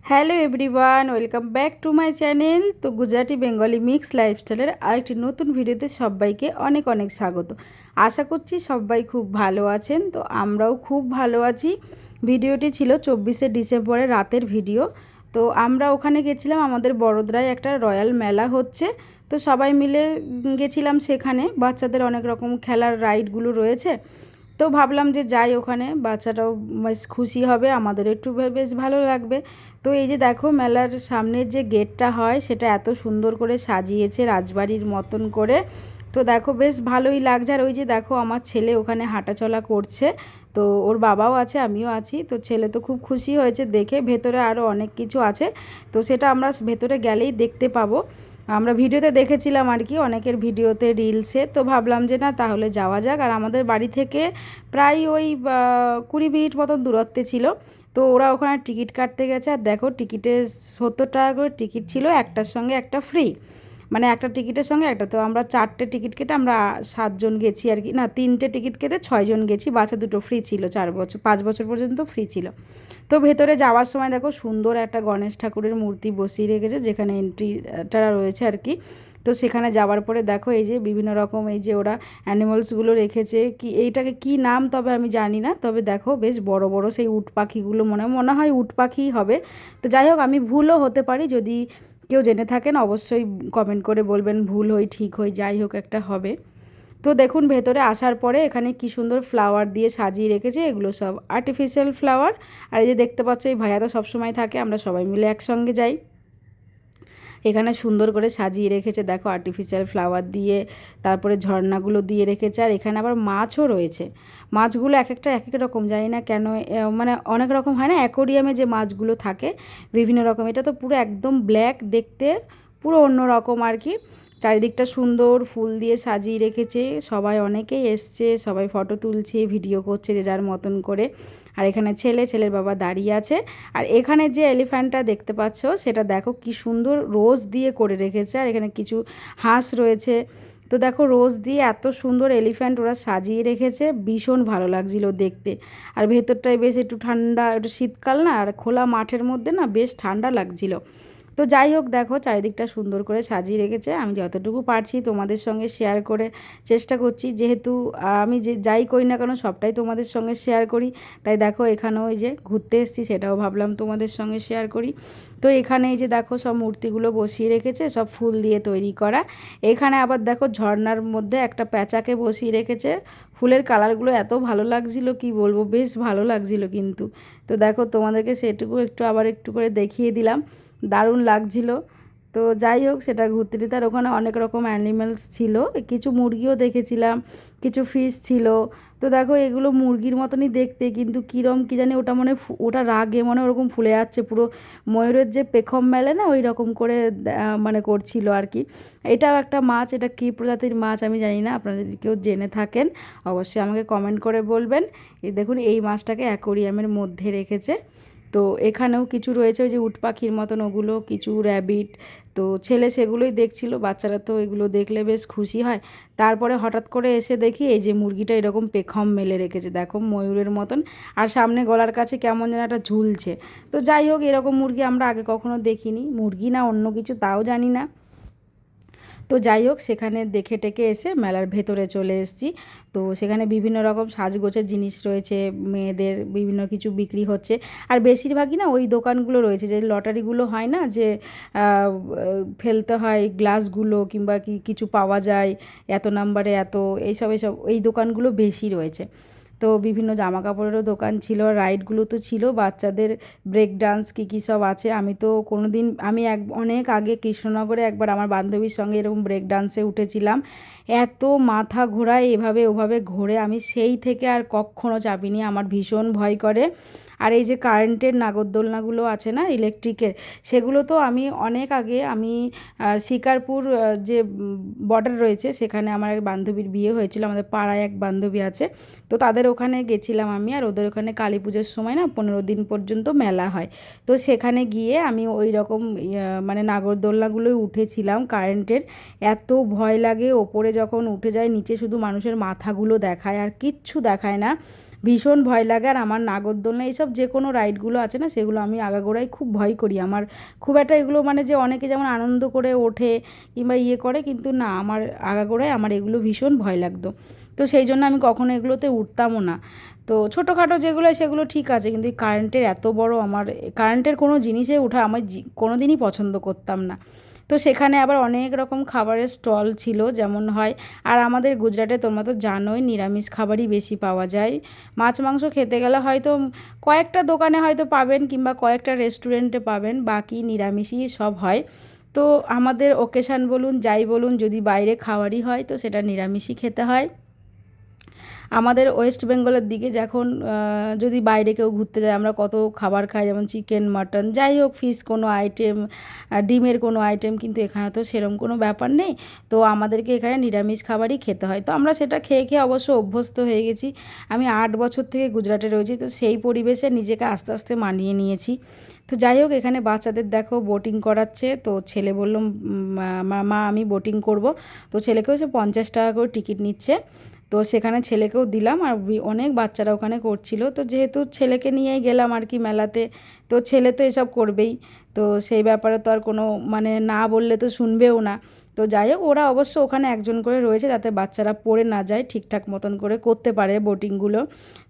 Hello everyone, welcome back to my channel. তো Gujarati Bengali mix লাইফস্টাইলের আরেকটি নতুন ভিডিওতে সবাইকে অনেক অনেক স্বাগত। আশা করছি সবাই খুব ভালো আছেন। তো আমরাও খুব ভালো আছি। ভিডিওটি ছিল 24শে ডিসেম্বরের রাতের ভিডিও। তো আমরা ওখানে গেছিলাম, আমাদের বড়োদরায় একটা রয়্যাল মেলা হচ্ছে। তো সবাই মিলে গেছিলাম সেখানে। বাচ্চাদের অনেক রকম খেলার রাইডগুলো রয়েছে। তো ভাবলাম যে যাই, ওখানে বাচ্চাটাও বেশ খুশি হবে, আমাদের একটু বেশ ভালো লাগবে। তো এই যে দেখো, মেলার সামনের যে গেটটা হয় সেটা এত সুন্দর করে সাজিয়েছে রাজবাড়ির মতন করে। তো দেখো বেশ ভালোই লাগছে। আর ওই যে দেখো, আমার ছেলে ওখানে হাঁটাচলা করছে। তো ওর বাবাও আছে, আমিও আছি। তো ছেলে তো খুব খুশি হয়েছে দেখে। ভেতরে আরও অনেক কিছু আছে, তো সেটা আমরা ভেতরে গেলেই দেখতে পাবো। আমরা ভিডিওতে দেখেছিলাম আর কি, অনেকের ভিডিওতে, রিলসে। তো ভাবলাম যে না, তাহলে যাওয়া যাক। আর আমাদের বাড়ি থেকে প্রায় ওই 20 মিনিট মতন দূরত্বে ছিল। তো ওরা ওখানে টিকিট কাটতে গেছে। আর দেখো, টিকিটে 70 টাকা করে টিকিট ছিল, একটার সঙ্গে একটা ফ্রি। মানে একটা টিকিটের সঙ্গে একটা। তো আমরা 4টে টিকিট কেটে আমরা 7জন গেছি আর কি। না, 3টে টিকিট কেটে 6জন গেছি। বাচ্চা দুটো ফ্রি ছিল, 4 বছর 5 বছর পর্যন্ত ফ্রি ছিল। তো ভেতরে যাওয়ার সময় দেখো, সুন্দর একটা গণেশ ঠাকুরের মূর্তি বসিয়ে রেখেছে, যেখানে এন্ট্রিটা রয়েছে আর কি। তো সেখানে যাওয়ার পরে দেখো, এই যে বিভিন্ন রকম এই যে ওরা অ্যানিমালসগুলো রেখেছে, কি এইটাকে কি নাম তবে আমি জানি না। তবে দেখো বেশ বড় বড় সেই উট পাখিগুলো, মনে হয় উট পাখিই হবে। তো যাই হোক, আমি ভুলও হতে পারি। যদি কেউ জেনে থাকেন অবশ্যই কমেন্ট করে বলবেন, ভুল হই ঠিক হই যাই হোক একটা হবে। তো দেখুন, ভেতরে আসার পরে এখানে কি সুন্দর ফ্লাওয়ার দিয়ে সাজিয়ে রেখেছে। এগুলো সব আর্টিফিশিয়াল ফ্লাওয়ার। আর এই যে দেখতে পাচ্ছ, এই ভাইয়া তো সবসময় থাকে, আমরা সবাই মিলে একসঙ্গে যাই। এখানে সুন্দর করে সাজিয়ে রেখেছে দেখো, আর্টিফিশিয়াল ফ্লাওয়ার দিয়ে, তারপরে ঝর্ণাগুলো দিয়ে রেখেছে। আর এখানে আবার মাছও রয়েছে। মাছগুলো এক একটা এক এক রকম, জানি না কেন, মানে অনেক রকম হয় না অ্যাকোরিয়ামে যে মাছগুলো থাকে বিভিন্ন রকম। এটা তো পুরো একদম ব্ল্যাক দেখতে, পুরো অন্য রকম আর কি। চারিদিকটা সুন্দর ফুল দিয়ে সাজিয়ে রেখেছে। সবাই অনেকেই এসছে, সবাই ফটো তুলছে, ভিডিও করছে যে যার মতন করে। আর এখানে ছেলের বাবা দাঁড়িয়ে আছে। আর এখানে যে এলিফ্যান্টটা দেখতে পাচ্ছ, সেটা দেখো কি সুন্দর রোজ দিয়ে করে রেখেছে। আর এখানে কিছু হাঁস রয়েছে। তো দেখো, রোজ দিয়ে এত সুন্দর এলিফ্যান্ট ওরা সাজিয়ে রেখেছে, ভীষণ ভালো লাগছিল দেখতে। আর ভেতরটায় বেশ একটু ঠান্ডা, একটু শীতকাল না, আর খোলা মাঠের মধ্যে না, বেশ ঠান্ডা লাগছিল। তো যাই হোক, দেখো চারিদিকটা সুন্দর করে সাজিয়ে রেখেছে। আমি যতটুকু পারছি তোমাদের সঙ্গে শেয়ার করে চেষ্টা করছি, যেহেতু আমি যে যাই করি না কেন সবটাই তোমাদের সঙ্গে শেয়ার করি। তাই দেখো, এখানেও ওই যে ঘুরতে এসেছি, সেটাও ভাবলাম তোমাদের সঙ্গে শেয়ার করি। তো এখানে এই যে দেখো, সব মূর্তিগুলো বসিয়ে রেখেছে, সব ফুল দিয়ে তৈরি করা। এখানে আবার দেখো, ঝর্ণার মধ্যে একটা প্যাঁচাকে বসিয়ে রেখেছে। ফুলের কালারগুলো এত ভালো লাগছিল, কি বলবো, বেশ ভালো লাগছিল কিন্তু। তো দেখো, তোমাদেরকে সেটুকু একটু আবার একটু করে দেখিয়ে দিলাম, দারুণ লাগছিল। তো যাই হোক, সেটা ঘুরতে দিতে। আর ওখানে অনেক রকম অ্যানিমেলস ছিল, কিছু মুরগিও দেখেছিলাম, কিছু ফিশ ছিল। তো দেখো, এগুলো মুরগির মতনই দেখতে, কিন্তু কীরম কী জানি, ওটা মনে ওটা রাগে মনে ওরকম ফুলে যাচ্ছে পুরো, ময়ূরের যে পেখম মেলে না, ওই রকম করে মানে করছিল আর কি। এটাও একটা মাছ, এটা কী প্রজাতির মাছ আমি জানি না, আপনারা যদি কেউ জেনে থাকেন অবশ্যই আমাকে কমেন্ট করে বলবেন। এই দেখুন, এই মাছটাকে অ্যাকোরিয়ামের মধ্যে রেখেছে। তো এখানেও কিছু রয়েছে ওই যে উট পাখির মতন, ওগুলো কিছু র্যাবিট। তো ছেলে সেগুলোই দেখছিল, বাচ্চারা তো এগুলো দেখলে বেশ খুশি হয়। তারপরে হঠাৎ করে এসে দেখি এই যে মুরগিটা এরকম পেখম মেলে রেখেছে দেখো, ময়ূরের মতন। আর সামনে গলার কাছে কেমন যেন একটা ঝুলছে। তো যাই হোক, এরকম মুরগি আমরা আগে কখনো দেখিনি, মুরগি না অন্য কিছু তাও জানি না। তো যাই হোক, সেখানে দেখে টেকে এসে মেলার ভেতরে চলে এসেছি। তো সেখানে বিভিন্ন রকম সাজগোছের জিনিস রয়েছে, মেয়েদের বিভিন্ন কিছু বিক্রি হচ্ছে। আর বেশিরভাগই না ওই দোকানগুলো রয়েছে, যে লটারিগুলো হয় না, যে ফেলতে হয় গ্লাসগুলো, কিংবা কিছু পাওয়া যায় এত নাম্বারে এত, এইসব এই দোকানগুলো বেশি রয়েছে। তো বিভিন্ন জামা কাপড়েরও দোকান ছিল, রাইডগুলো তো ছিল, বাচ্চাদের ব্রেক ডান্স কী সব আছে। আমি তো কোনো দিন, আমি অনেক আগে কৃষ্ণনগরে একবার আমার বান্ধবীর সঙ্গে এরকম ব্রেক ডান্সে উঠেছিলাম। এত মাথা ঘোরায়, এভাবে ওভাবে ঘোরে, আমি সেই থেকে আর কখনও চাপিনি, আমার ভীষণ ভয় করে। আর এই যে কারেন্টের নাগরদোলনাগুলো আছে না, ইলেকট্রিকের, সেগুলো তো আমি অনেক আগে, আমি শিকারপুর যে বর্ডার রয়েছে, সেখানে আমার এক বান্ধবীর বিয়ে হয়েছিল, আমাদের পাড়ায় এক বান্ধবী আছে। তো তাদের ওখানে গেছিলাম আমি। আর ওদের ওখানে কালী পুজোর সময় না 15 দিন পর্যন্ত মেলা হয়। তো সেখানে গিয়ে আমি ওই রকম মানে নাগরদোলনাগুলোয় উঠেছিলাম কারেন্টের। এত ভয় লাগে, ওপরে যখন উঠে যায় নিচে শুধু মানুষের মাথাগুলো দেখায়, আর কিচ্ছু দেখায় না। ভীষণ ভয় লাগে। আর আমার নাগরদোলনা এইসব যে কোনো রাইডগুলো আছে না, সেগুলো আমি আগাগোড়াই খুব ভয় করি। আমার খুব একটা এগুলো মানে যে অনেকে যেমন আনন্দ করে ওঠে কিংবা ইয়ে করে, কিন্তু না, আমার আগাগোড়াই আমার এগুলো ভীষণ ভয় লাগতো। তো সেই জন্য আমি কখনো এগুলোতে উঠতামও না। তো ছোটোখাটো যেগুলো সেগুলো ঠিক আছে, কিন্তু এই কারেন্টের এত বড়, আমার কারেন্টের কোনো জিনিসে ওঠা আমি কোনো দিনই পছন্দ করতাম না। তো সেখানে আবার অনেক রকম খাবারের স্টল ছিল যেমন হয়। আর আমাদের গুজরাটে তোমরা তো জানোই নিরামিষ খাবারই বেশি পাওয়া যায়। মাছ মাংস খেতে গেলে হয়তো কয়েকটা দোকানে হয়তো পাবেন কিংবা কয়েকটা রেস্টুরেন্টে পাবেন, বাকি নিরামিষই সব হয়। তো আমাদের ওকেশান বলুন যাই বলুন, যদি বাইরে খাওয়ারই হয় তো সেটা নিরামিষই খেতে হয়। আমাদের ওয়েস্ট বেঙ্গলের দিকে যখন যদি বাইরে কেউ ঘুরতে যায়, আমরা কত খাবার খাই, যেমন চিকেন, মাটন, যাই হোক, ফিশ কোনো আইটেম, ডিমের কোনো আইটেম, কিন্তু এখানে তো সেরকম কোনো ব্যাপার নেই। তো আমাদেরকে এখানে নিরামিষ খাবারই খেতে হয়। তো আমরা সেটা খেয়ে খেয়ে অবশ্য অভ্যস্ত হয়ে গেছি। আমি 8 বছর থেকে গুজরাটে রয়েছি, তো সেই পরিবেশে নিজেকে আস্তে আস্তে মানিয়ে নিয়েছি। তো যাই হোক, এখানে বাচ্চাদের দেখো বোটিং করাচ্ছে। তো ছেলে বলল মা আমি বোটিং করব। তো ছেলেকেও সে 50 টাকা করে টিকিট নিচ্ছে। তো সেখানে ছেলেকেও দিলাম, আর অনেক বাচ্চারা ওখানে করছিল। তো যেহেতু ছেলেকে নিয়েই গেলাম আর কি মেলাতে, তো ছেলে তো এসব করবেই। তো সেই ব্যাপারে তো আর কোনো মানে না বললে তো শুনবেও না। তো যাই হোক, ওরা অবশ্য ওখানে একজন করে রয়েছে যাতে বাচ্চারা পড়ে না যায়, ঠিকঠাক মতন করে করতে পারে বোটিংগুলো।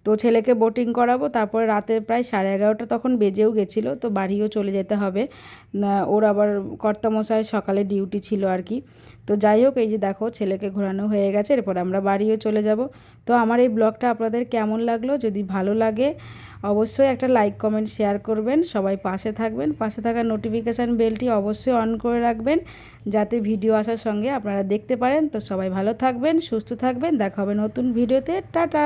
তো ছেলেকে বোটিং করাবো, তারপরে রাতে প্রায় 11:30 তখন বেজেও গেছিলো, তো বাড়িও চলে যেতে হবে। ওর আবার কর্তামশাই সকালে ডিউটি ছিল আর কি। তো যাই হোক, এই যে দেখো ছেলেকে ঘোরানো হয়ে গেছে, এরপর আমরা বাড়িও চলে যাব। তো আমার এই ব্লগটা আপনাদের কেমন লাগলো, যদি ভালো লাগে অবশ্যই একটা লাইক কমেন্ট শেয়ার করবেন। সবাই পাশে থাকবেন, পাশে থাকা নোটিফিকেশান বেলটি অবশ্যই অন করে রাখবেন যাতে ভিডিও আসার সঙ্গে আপনারা দেখতে পারেন। তো সবাই ভালো থাকবেন, সুস্থ থাকবেন, দেখা হবে নতুন ভিডিওতে। টাটা।